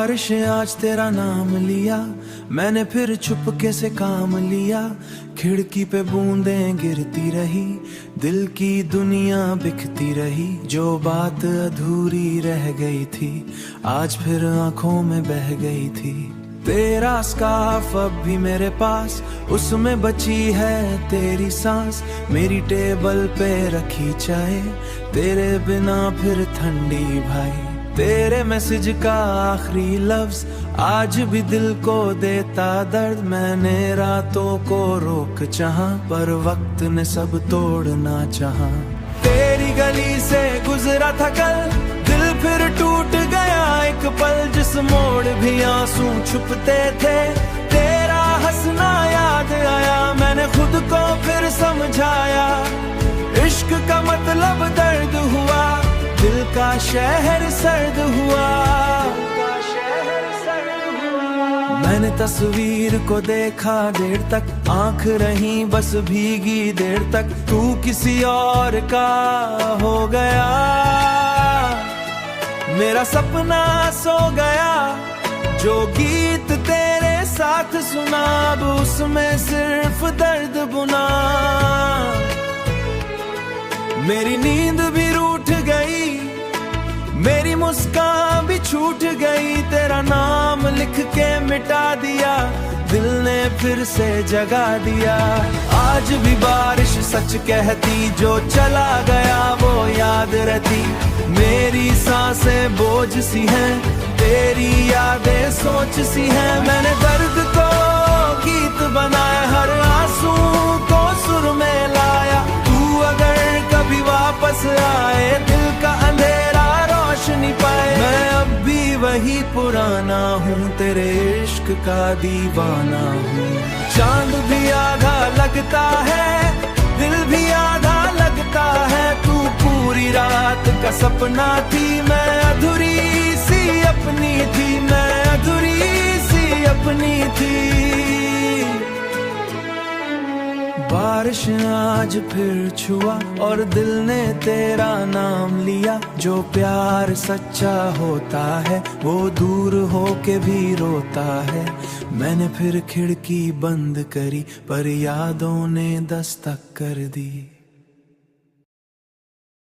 बारिश आज तेरा नाम लिया, मैंने फिर चुपके से काम लिया। खिड़की पे बूंदें गिरती रही, दिल की दुनिया बिकती रही। जो बात अधूरी रह गई थी आज फिर आंखों में बह गई थी। तेरा स्कार्फ अब भी मेरे पास, उसमें बची है तेरी सांस। मेरी टेबल पे रखी चाय, तेरे बिना फिर ठंडी भाई। तेरे मैसेज का आखिरी लफ्ज आज भी दिल को देता दर्द। मैंने रातों को रोक चाहा, पर वक्त ने सब तोड़ना चाहा। तेरी गली से गुजरा था कल, दिल फिर टूट गया एक पल। जिस मोड़ भी आंसू छुपते थे, तेरा हंसना याद आया। मैंने खुद को फिर समझाया, इश्क का मतलब दर्द हुआ, दिल का शहर सर्द हुआ। मैंने तस्वीर को देखा देर तक, आंख रही बस भीगी देर तक। तू किसी और का हो गया, मेरा सपना सो गया। जो गीत तेरे साथ सुना, अब उसमें सिर्फ दर्द बुना। मेरी नींद भी रूठ गई, मेरी मुस्कान भी छूट गई। तेरा नाम लिख के मिटा दिया, दिल ने फिर से जगा दिया। आज भी बारिश सच कहती, जो चला गया वो याद रहती। मेरी सांसें बोझ सी हैं, तेरी यादें सोच सी हैं। मैंने दर्द को गीत बनाया, हर आंसू को सुर में लाया। तू अगर कभी वापस आए, दिल का अंधेरा रोशनी पाए। मैं अब भी वही पुराना हूँ, तेरे इश्क का दीवाना हूँ। चांद भी आधा लगता है, दिल भी आधा लगता है। तू पूरी रात का सपना थी, मैं अधूरी सी अपनी थी। मैं अधूरी सी अपनी थी। बारिश आज फिर छुआ और दिल ने तेरा नाम लिया। जो प्यार सच्चा होता है, वो दूर होके भी रोता है। मैंने फिर खिड़की बंद करी, पर यादों ने दस्तक कर दी।